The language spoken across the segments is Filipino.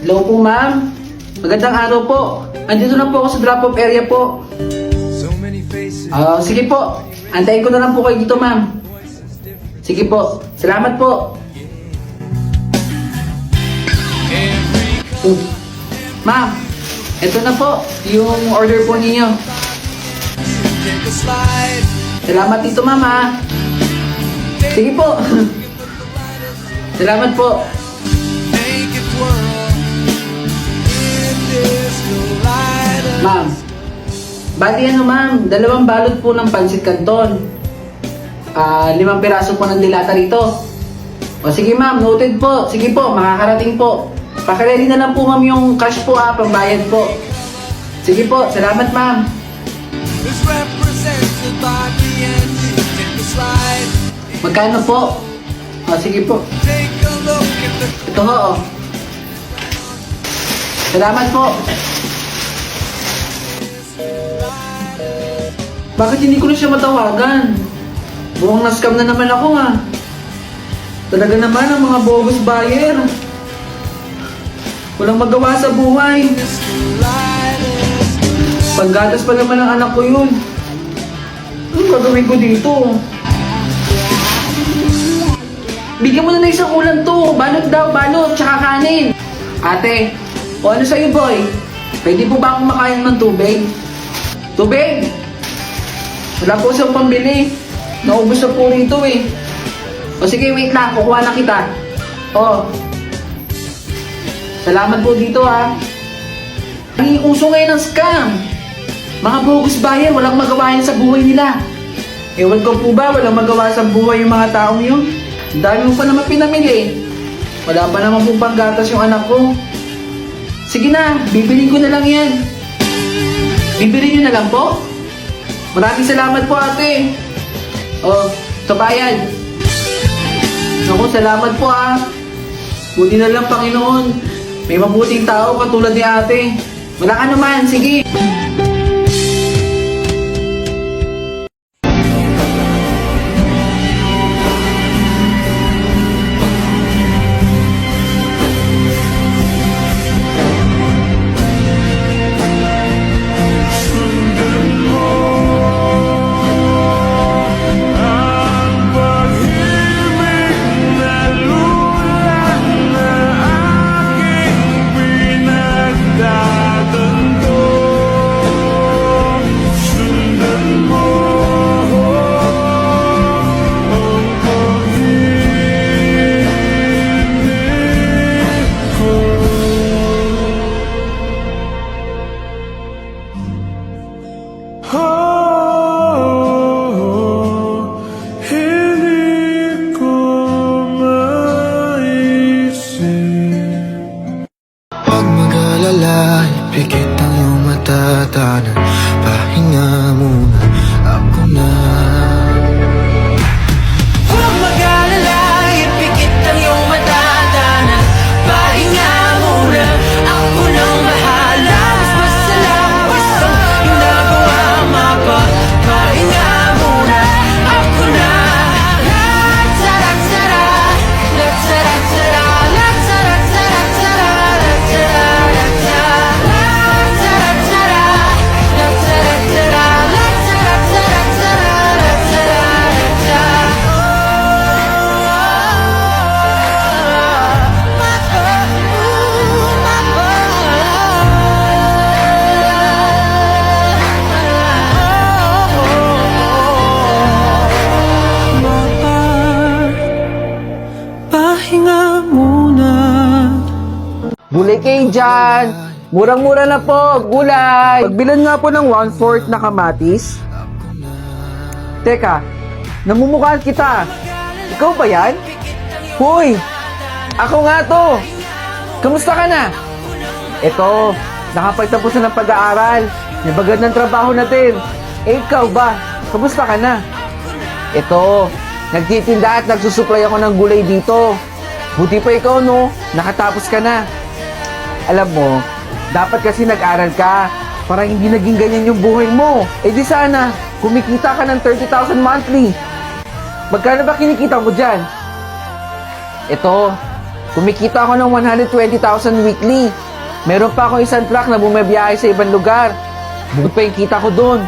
Hello po, ma'am. Magandang araw po. Andito na po ako sa drop-off area po. Sige po. Antayin ko na lang po kayo dito, ma'am. Sige po. Salamat po. Ma'am, ito na po yung order po ninyo. Salamat dito, ma'am, ha. Sige po. Salamat po. Ma'am, bali ano ma'am, 2 balot po ng pansit canton. 5 piraso po ng dilata rito. O sige ma'am, noted po. Sige po, makakarating po. Pakiready na lang po ma'am yung cash po pambayad po. Sige po, salamat ma'am. Magkano po? O sige po. Ito ho, o. Salamat po. Bakit hindi ko na siya matawagan? Buong na-scam na naman ako Talaga naman ang mga bogus buyer. Walang magawa sa buhay. Panggatas pa naman ang anak ko yun. Anong gagawin ko dito? Bigyan mo na ng isang ulam to. Balot daw, balot, tsaka kanin. Ate, o ano sa'yo boy? Pwede po ba akong makain ng tubig? Tubig? Wala po siyang pambili. Naubos na po rito O sige, wait lang. Kukuha na kita. Salamat po dito Ang uso ngayon ng scam. Mga bogus buyer, walang magawa yan sa buhay nila. Ewan ko po ba, walang magawa sa buhay yung mga taong yun? Ang dami mo pa naman pinamili. Wala pa naman pong panggatas yung anak ko. Sige na, bibilin ko na lang yan. Bibilin nyo na lang po? Maraming salamat po ate. Ito bayad. Naku, salamat po Buti na lang Panginoon. May mabuting tao katulad ni ate. Wala ka naman, sige. Pikit ang iyong matatanan. Pahinga muna, ako na. Huwag mag-alala, ipikit ang iyong matatanan. Pahinga muna, ako nang bahala. Mas masalaw, isang ginagawa mapa. Pahinga muna, ako na. Latsara-tsara, latsara-tsara, latsara-tsara-tsara, latsara-tsara. Gulay kayo dyan. Murang-mura na po, gulay. Pagbilan nga po ng 1/4 na kamatis. Teka, namumukhaan kita. Ikaw ba yan? Hoy, ako nga to. Kamusta ka na? Ito, nakapagtapos na ng pag-aaral. Nabagad ng trabaho natin. Ikaw ba? Kamusta ka na? Ito, nagtitinda at nagsusupply ako ng gulay dito. Buti pa ikaw, no? Nakatapos ka na. Alam mo, dapat kasi nag-aral ka para hindi naging ganyan yung buhay mo. Eh di sana, kumikita ka ng 30,000 monthly. Magkano ba kinikita mo dyan? Ito, Kumikita ako ng 120,000 weekly. Meron pa akong isang truck na bumabiyahe sa ibang lugar. Bukod pa yung kita ko doon.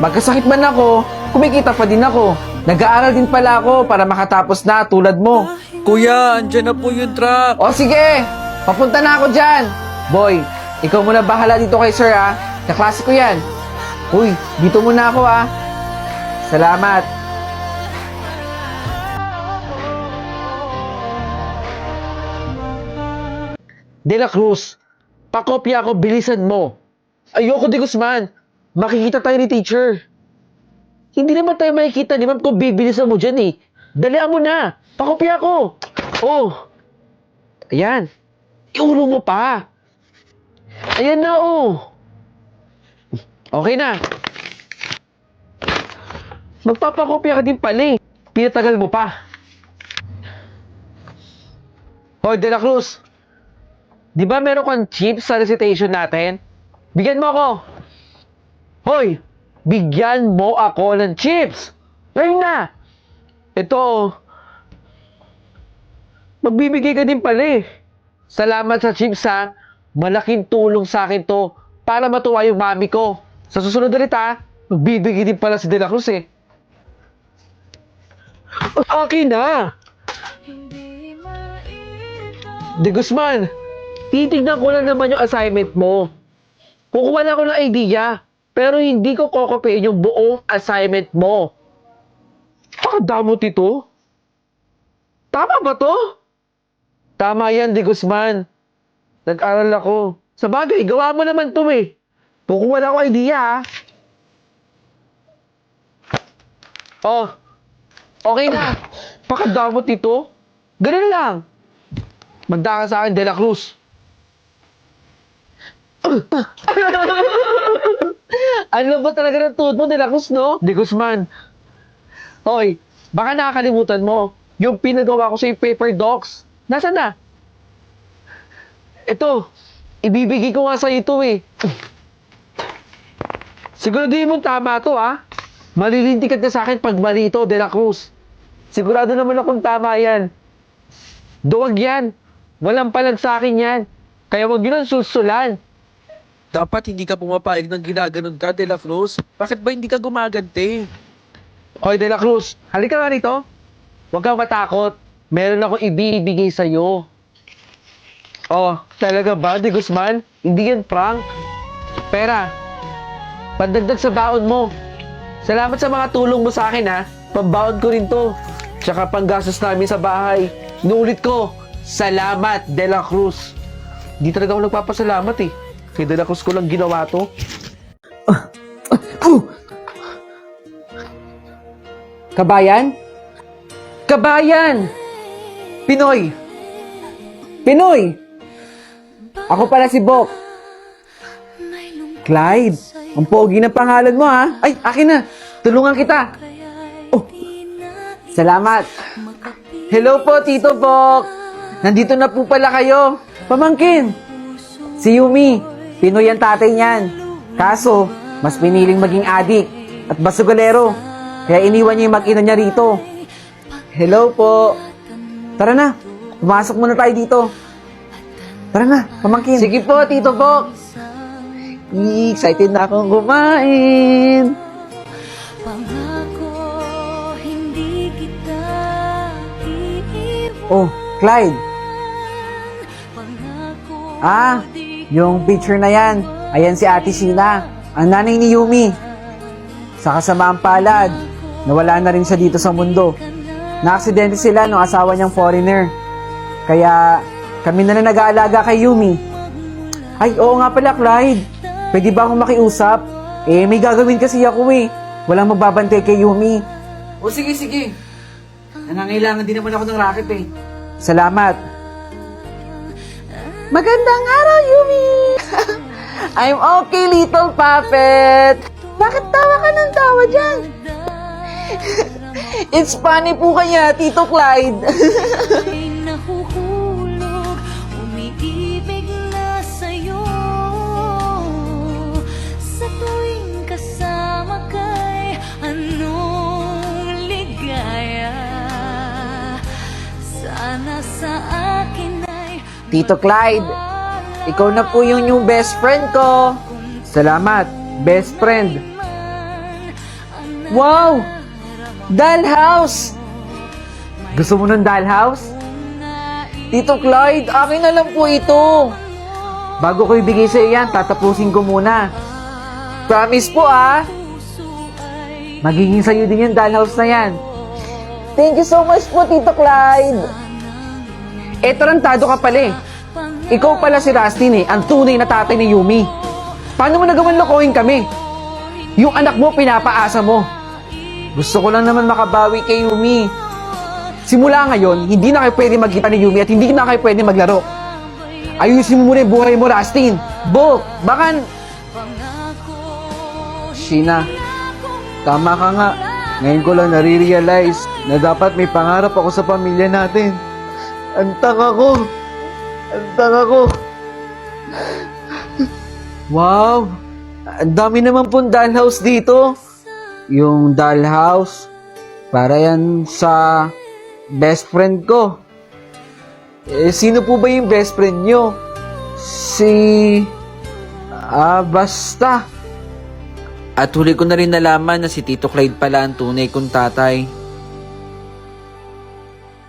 Magkasakit man ako, kumikita pa din ako. Nag-aaral din pala ako para makatapos na tulad mo. Kuya, andyan na po yung truck. O sige, papunta na ako dyan. Boy, ikaw muna bahala dito kay sir ha. Kaklase ko yan. Uy, dito muna ako ha. Salamat. De La Cruz, pakopya ako, bilisan mo. Ayoko, De Guzman. Makikita tayo ni teacher. Hindi naman tayo makikita ni ma'am kung bibilisan mo dyan eh. Dalian mo na. Pakopya ko. Oh. Ayan. Iulo mo pa. Ayan na oh. Okay na. Magpapakopya ka din pala eh. Pinatagal mo pa. Hoy, De La Cruz. Di ba meron kang chips sa recitation natin? Bigyan mo ako. Hoy, bigyan mo ako ng chips. Ngayon na. Ito, magbibigay ka din pala eh. Salamat sa chips ha. Malaking tulong sa akin to para matuwa yung mami ko. Sa susunod ulit ha, magbibigay din pala si De La Cruz eh. Akin na. De Guzman, titignan ko lang naman yung assignment mo. Kukuha na ako ng idea, pero hindi ko kokopyahin yung buong assignment mo. Pakadamot ito. Tama ba to? Tama yan, De Guzman. Nag-aral ako. Sa bagay, gawa mo naman to eh. Kukuha na ako idea ha. Oh, okay na. Pakadamot ito. Ganun lang. Manda ka sa akin, De La Cruz. Ano ba talaga ng tuhod mo, De La Cruz, no? De Guzman. Hoy, baka nakakalimutan mo. Yung pinagawa ko sa paper docs. Nasaan na? Ito, ibibigay ko nga sa ito eh. Siguraduhin mong tama to ha. Malilintikan ka sa akin pag mali ito, De La Cruz. Sigurado naman akong tama yan. Duwag yan. Walang palag sa akin yan. Kaya wag yun ang susulan. Dapat hindi ka pumapayag ng ginaganon ka, De La Cruz. Bakit ba hindi ka gumaganti? Hoy, De La Cruz, halika nga rito. Huwag kang matakot. Meron akong ibibigay sa'yo. Oh, talaga ba, De Guzman? Hindi yan prank. Pera. Pandagdag sa baon mo. Salamat sa mga tulong mo sa akin ha. Pambaon ko rin to. Tsaka panggastos namin sa bahay. Inuulit ko, salamat, De La Cruz. Di talaga ako nagpapasalamat eh. Kay De La Cruz ko lang ginawa to. Kabayan? Kabayan! Pinoy! Pinoy! Ako pala si Bok. Clyde, ang pogi ng pangalan mo ha. Ay, akin na. Tulungan kita. Oh, salamat. Hello po, Tito Bok. Nandito na po pala kayo. Pamangkin. Si Yumi. Pinoy ang tatay niyan. Kaso, mas piniling maging adik at basugalero. Kaya iniwan niya yung mag-ina niya rito. Hello po. Tara na. Pumasok muna tayo dito. Tara na, pamangkin. Sige po, Tito Bok. Excited na akong kumain. Pangako, hindi kita iiwan. Oh, Clyde. Pangako, Yung picture na yan. Ayan si Ate Sheila, ang nanay ni Yumi. Sa kasamaang palad, nawala na rin siya dito sa mundo. Na-aksidente sila nung asawa niyang foreigner. Kaya kami na lang nag-aalaga kay Yumi. Ay, oo nga pala, Clyde. Pwede ba akong makiusap? May gagawin kasi ako eh. Walang magbabantay kay Yumi. O sige, sige. Nangangailangan din naman ako ng racket eh. Salamat. Magandang araw, Yumi! I'm okay, little puppet. Bakit tawa ka ng tawa dyan? It's funny po kanya, Tito Clyde. ay nahuhulog, umiibig na sa'yo. Sa tuwing kasama kay anong ligaya. Sana sa akin Tito Clyde, ikaw na po yung best friend ko. Salamat, best friend. Wow! Dollhouse! Gusto mo ng dollhouse? Tito Clyde, akin na lang po ito. Bago ko ibigay sa yan, tatapusin ko muna. Promise po magiging sa'yo din yung dollhouse na yan. Thank you so much po, Tito Clyde. Tarantado ka pala eh. Ikaw pala si Rustin ang tunay na tatay ni Yumi. Paano mo nagawan lokohin kami? Yung anak mo, pinapaasa mo. Gusto ko lang naman makabawi kay Yumi. Simula ngayon, hindi na kayo pwede magkita ni Yumi at hindi na kayo pwede maglaro. Ayusin mo muna yung buhay mo, Rustin. Bo, baka... Sheena, tama ka nga. Ngayon ko lang nare-realize na dapat may pangarap ako sa pamilya natin. Ang tanga ko. Wow! Ang dami naman pong dollhouse dito. Yung dollhouse, para yan sa best friend ko. Sino po ba yung best friend nyo? Basta. At huli ko na rin nalaman na si Tito Clyde pala ang tunay kong tatay.